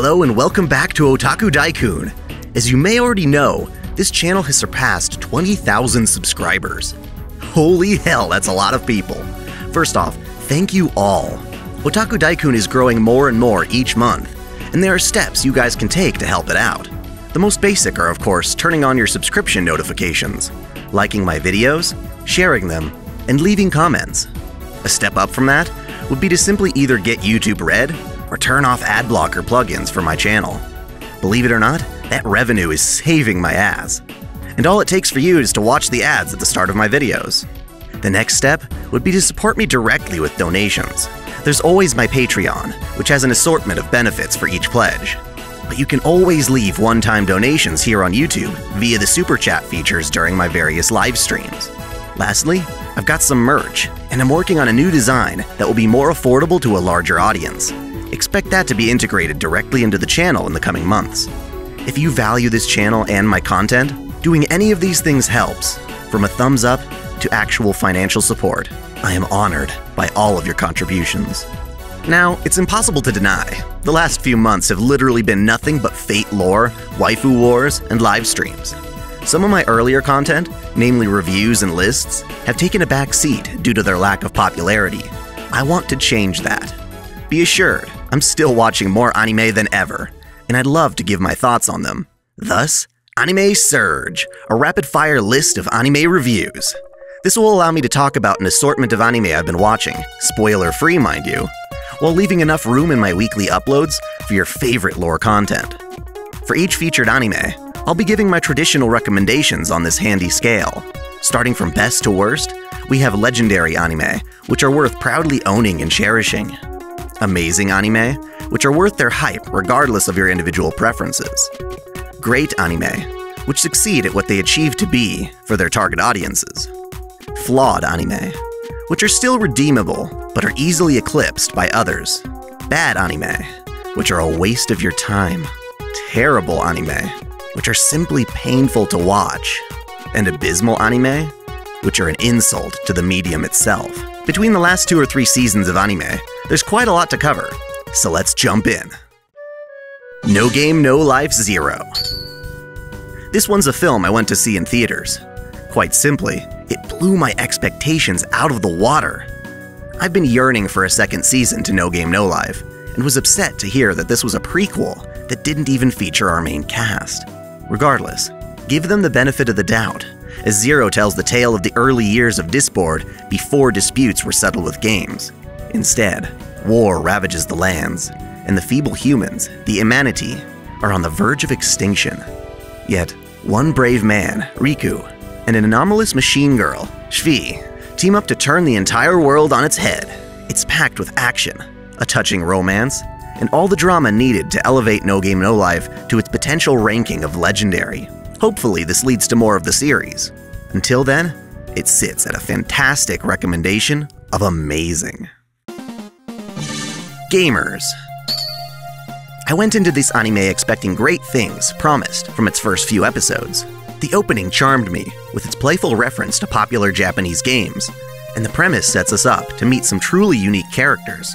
Hello and welcome back to Otaku Daikun. As you may already know, this channel has surpassed 20,000 subscribers. Holy hell, that's a lot of people. First off, thank you all. Otaku Daikun is growing more and more each month, and there are steps you guys can take to help it out. The most basic are, of course, turning on your subscription notifications, liking my videos, sharing them, and leaving comments. A step up from that would be to simply either get YouTube Red or turn off ad blocker plugins for my channel. Believe it or not, that revenue is saving my ass. And all it takes for you is to watch the ads at the start of my videos. The next step would be to support me directly with donations. There's always my Patreon, which has an assortment of benefits for each pledge. But you can always leave one-time donations here on YouTube via the Super Chat features during my various live streams. Lastly, I've got some merch, and I'm working on a new design that will be more affordable to a larger audience. Expect that to be integrated directly into the channel in the coming months. If you value this channel and my content, doing any of these things helps, from a thumbs up to actual financial support. I am honored by all of your contributions. Now, it's impossible to deny, the last few months have literally been nothing but Fate lore, waifu wars, and live streams. Some of my earlier content, namely reviews and lists, have taken a back seat due to their lack of popularity. I want to change that. Be assured, I'm still watching more anime than ever, and I'd love to give my thoughts on them. Thus, Anime Surge, a rapid-fire list of anime reviews. This will allow me to talk about an assortment of anime I've been watching, spoiler-free mind you, while leaving enough room in my weekly uploads for your favorite lore content. For each featured anime, I'll be giving my traditional recommendations on this handy scale. Starting from best to worst, we have legendary anime, which are worth proudly owning and cherishing. Amazing anime, which are worth their hype regardless of your individual preferences. Great anime, which succeed at what they achieve to be for their target audiences. Flawed anime, which are still redeemable but are easily eclipsed by others. Bad anime, which are a waste of your time. Terrible anime, which are simply painful to watch. And abysmal anime, which are an insult to the medium itself. Between the last 2 or 3 seasons of anime, there's quite a lot to cover, so let's jump in. No Game No Life Zero. This one's a film I went to see in theaters. Quite simply, it blew my expectations out of the water. I've been yearning for a second season to No Game No Life, and was upset to hear that this was a prequel that didn't even feature our main cast. Regardless, give them the benefit of the doubt, as Zero tells the tale of the early years of Discord before disputes were settled with games. Instead, war ravages the lands, and the feeble humans, the Immanity, are on the verge of extinction. Yet, one brave man, Riku, and an anomalous machine girl, Shvi, team up to turn the entire world on its head. It's packed with action, a touching romance, and all the drama needed to elevate No Game No Life to its potential ranking of legendary. Hopefully this leads to more of the series. Until then, it sits at a fantastic recommendation of amazing. Gamers. I went into this anime expecting great things promised from its first few episodes. The opening charmed me with its playful reference to popular Japanese games, and the premise sets us up to meet some truly unique characters.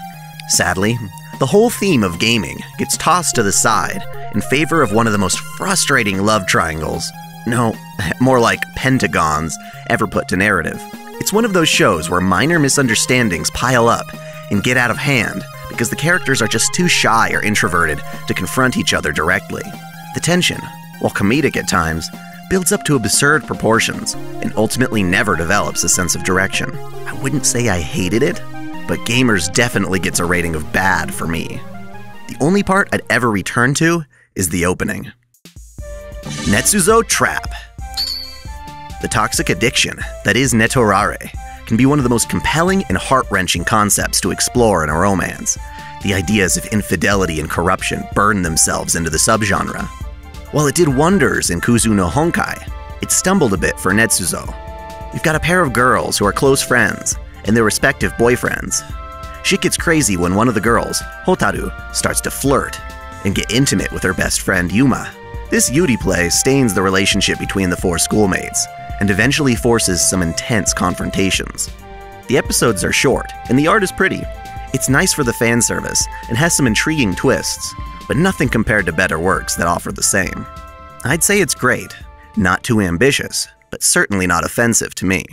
Sadly, the whole theme of gaming gets tossed to the side in favor of one of the most frustrating love triangles, no, more like pentagons, ever put to narrative. It's one of those shows where minor misunderstandings pile up and get out of hand because the characters are just too shy or introverted to confront each other directly. The tension, while comedic at times, builds up to absurd proportions and ultimately never develops a sense of direction. I wouldn't say I hated it, but Gamers definitely gets a rating of bad for me. The only part I'd ever return to is the opening. Netsuzo Trap. The toxic addiction that is netorare can be one of the most compelling and heart-wrenching concepts to explore in a romance. The ideas of infidelity and corruption burn themselves into the subgenre. While it did wonders in Kuzu no Honkai, it stumbled a bit for Netsuzo. We've got a pair of girls who are close friends, and their respective boyfriends. Shit gets crazy when one of the girls, Hotaru, starts to flirt and get intimate with her best friend Yuma. This Yuri play stains the relationship between the 4 schoolmates, and eventually forces some intense confrontations. The episodes are short, and the art is pretty. It's nice for the fan service, and has some intriguing twists. but nothing compared to better works that offer the same. I'd say it's great, not too ambitious, but certainly not offensive to me.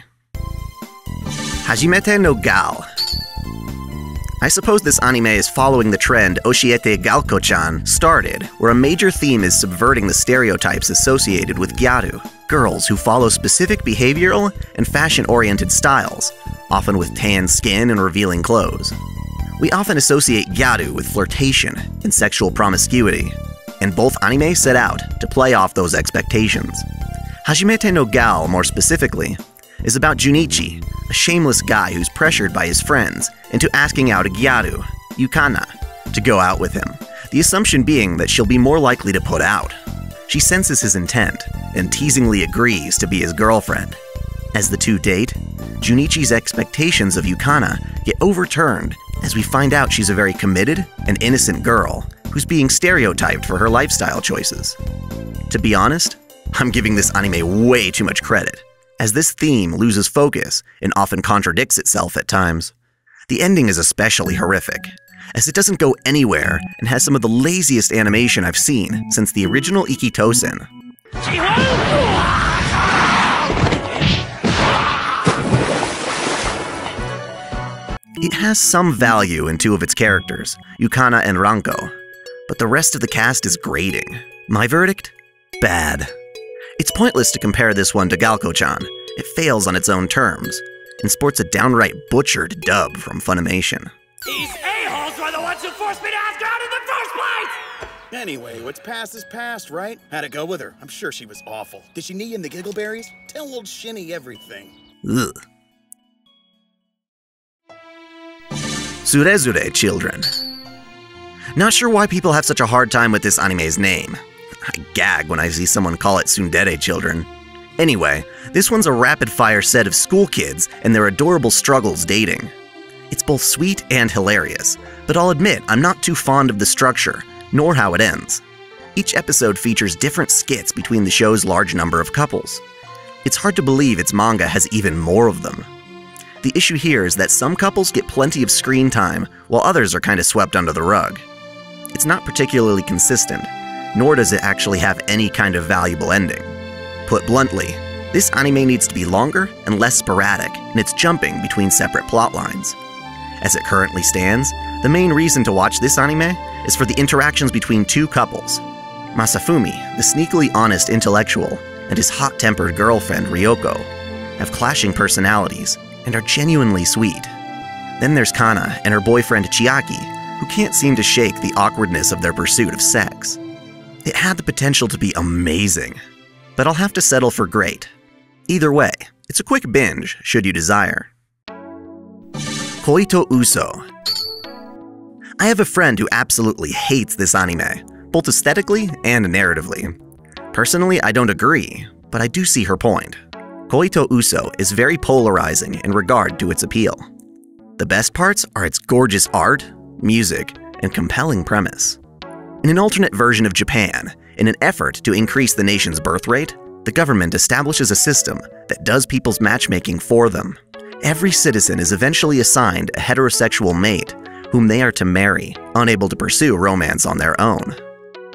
Hajimete no Gal. I suppose this anime is following the trend Oshiete Galko-chan started, where a major theme is subverting the stereotypes associated with gyaru, girls who follow specific behavioral and fashion-oriented styles, often with tan skin and revealing clothes. We often associate gyaru with flirtation and sexual promiscuity, and both anime set out to play off those expectations. Hajimete no Gal, more specifically, is about Junichi, a shameless guy who's pressured by his friends into asking out a gyaru, Yukana, to go out with him, the assumption being that she'll be more likely to put out. She senses his intent and teasingly agrees to be his girlfriend. As the two date, Junichi's expectations of Yukana get overturned as we find out she's a very committed and innocent girl who's being stereotyped for her lifestyle choices. To be honest, I'm giving this anime way too much credit, as this theme loses focus and often contradicts itself at times. The ending is especially horrific, as it doesn't go anywhere and has some of the laziest animation I've seen since the original Ikitosen. It has some value in two of its characters, Yukana and Ranko, but the rest of the cast is grating. My verdict? Bad. It's pointless to compare this one to Galko-chan. It fails on its own terms, and sports a downright butchered dub from Funimation. These a-holes were the ones who forced me to ask her out in the first place! Anyway, what's past is past, right? How'd it go with her? I'm sure she was awful. Did she knee in the giggleberries? Tell old Shinny everything. Ugh. Zurezure Children. Not sure why people have such a hard time with this anime's name. I gag when I see someone call it Tsundere Children. Anyway, this one's a rapid-fire set of school kids and their adorable struggles dating. It's both sweet and hilarious, but I'll admit I'm not too fond of the structure, nor how it ends. Each episode features different skits between the show's large number of couples. It's hard to believe its manga has even more of them. The issue here is that some couples get plenty of screen time, while others are kind of swept under the rug. It's not particularly consistent, nor does it actually have any kind of valuable ending. Put bluntly, this anime needs to be longer and less sporadic in its jumping between separate plot lines. As it currently stands, the main reason to watch this anime is for the interactions between two couples. Masafumi, the sneakily honest intellectual, and his hot-tempered girlfriend Ryoko have clashing personalities and are genuinely sweet. Then there's Kana and her boyfriend Chiaki, who can't seem to shake the awkwardness of their pursuit of sex. It had the potential to be amazing, but I'll have to settle for great. Either way, it's a quick binge, should you desire. Koito Uso. I have a friend who absolutely hates this anime, both aesthetically and narratively. Personally, I don't agree, but I do see her point. Koito Uso is very polarizing in regard to its appeal. The best parts are its gorgeous art, music, and compelling premise. In an alternate version of Japan, in an effort to increase the nation's birth rate, the government establishes a system that does people's matchmaking for them. Every citizen is eventually assigned a heterosexual mate whom they are to marry, unable to pursue romance on their own.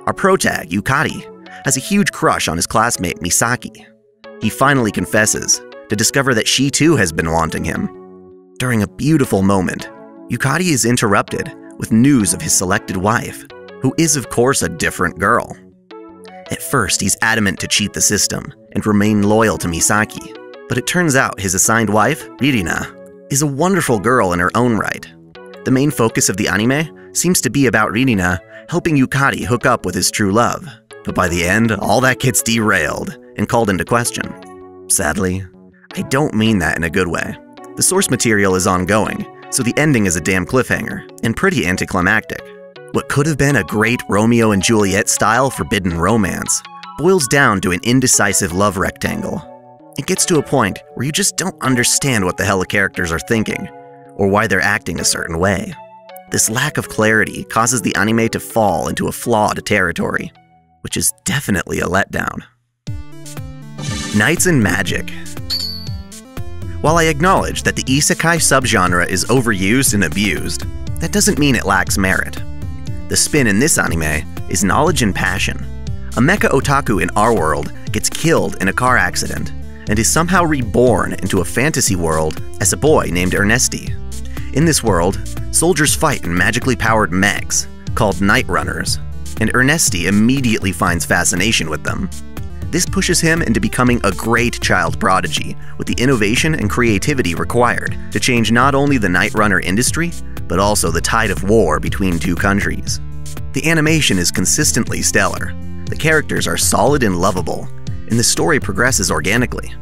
Our protag, Yukari, has a huge crush on his classmate Misaki. He finally confesses, to discover that she too has been wanting him. During a beautiful moment, Yukari is interrupted with news of his selected wife, who is of course a different girl. At first, he's adamant to cheat the system and remain loyal to Misaki, but it turns out his assigned wife, Ririna, is a wonderful girl in her own right. The main focus of the anime seems to be about Ririna helping Yukari hook up with his true love, but by the end, all that gets derailed and called into question. Sadly, I don't mean that in a good way. The source material is ongoing, so the ending is a damn cliffhanger and pretty anticlimactic. What could have been a great Romeo and Juliet-style forbidden romance boils down to an indecisive love rectangle. It gets to a point where you just don't understand what the hell the characters are thinking, or why they're acting a certain way. This lack of clarity causes the anime to fall into a flawed territory, which is definitely a letdown. Knights and Magic. While I acknowledge that the isekai subgenre is overused and abused, that doesn't mean it lacks merit. The The spin in this anime is knowledge and passion. A mecha otaku in our world gets killed in a car accident and is somehow reborn into a fantasy world as a boy named Ernesti. In this world, soldiers fight in magically powered mechs called Night Runners, and Ernesti immediately finds fascination with them. This pushes him into becoming a great child prodigy with the innovation and creativity required to change not only the Night Runner industry, but also the tide of war between two countries. The animation is consistently stellar, the characters are solid and lovable, and the story progresses organically.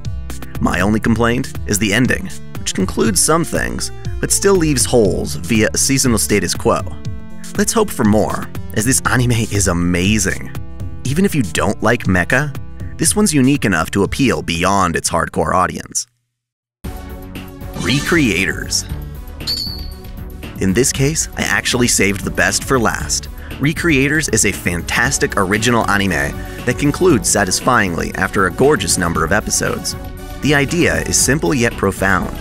My only complaint is the ending, which concludes some things, but still leaves holes via a seasonal status quo. Let's hope for more, as this anime is amazing. Even if you don't like mecha, this one's unique enough to appeal beyond its hardcore audience. Recreators. In this case, I actually saved the best for last. Recreators is a fantastic original anime that concludes satisfyingly after a gorgeous number of episodes. The idea is simple yet profound.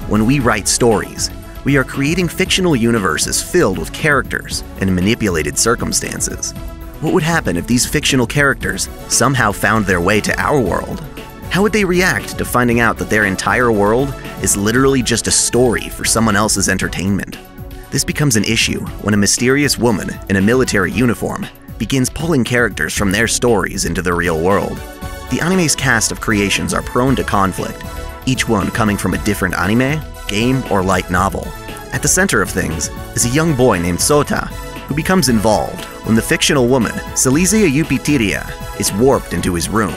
When we write stories, we are creating fictional universes filled with characters and manipulated circumstances. What would happen if these fictional characters somehow found their way to our world? How would they react to finding out that their entire world is literally just a story for someone else's entertainment? This becomes an issue when a mysterious woman in a military uniform begins pulling characters from their stories into the real world. The anime's cast of creations are prone to conflict, each one coming from a different anime, game, or light novel. At the center of things is a young boy named Sota, who becomes involved when the fictional woman, Silesia Eupiteria, is warped into his room.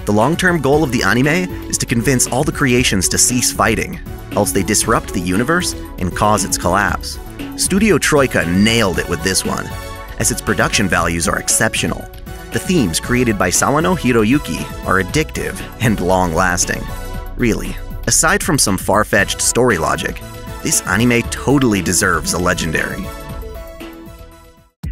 The long-term goal of the anime is to convince all the creations to cease fighting, else they disrupt the universe and cause its collapse. Studio Troika nailed it with this one, as its production values are exceptional. The themes created by Sawano Hiroyuki are addictive and long-lasting. Really, aside from some far-fetched story logic, this anime totally deserves a legendary.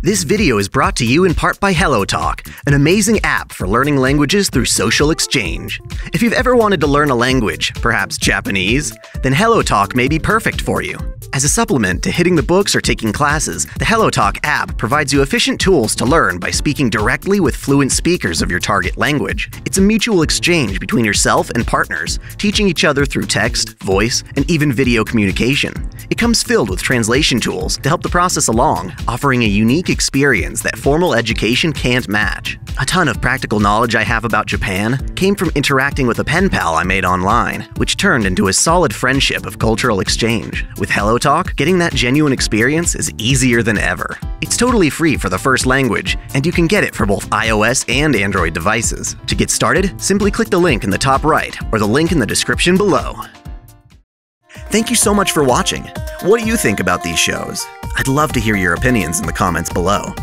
This video is brought to you in part by HelloTalk, an amazing app for learning languages through social exchange. If you've ever wanted to learn a language, perhaps Japanese, then HelloTalk may be perfect for you. As a supplement to hitting the books or taking classes, the HelloTalk app provides you efficient tools to learn by speaking directly with fluent speakers of your target language. It's a mutual exchange between yourself and partners, teaching each other through text, voice, and even video communication. It comes filled with translation tools to help the process along, offering a unique experience that formal education can't match. A ton of practical knowledge I have about Japan came from interacting with a pen pal I made online, which turned into a solid friendship of cultural exchange. With HelloTalk, getting that genuine experience is easier than ever. It's totally free for the first language, and you can get it for both iOS and Android devices. To get started, simply click the link in the top right or the link in the description below. Thank you so much for watching. What do you think about these shows? I'd love to hear your opinions in the comments below.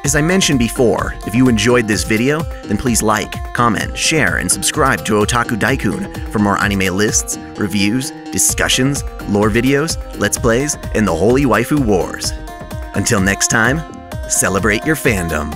As I mentioned before, if you enjoyed this video, then please like, comment, share, and subscribe to Otaku Daikun for more anime lists, reviews, discussions, lore videos, let's plays, and the Holy Waifu Wars. Until next time, celebrate your fandom.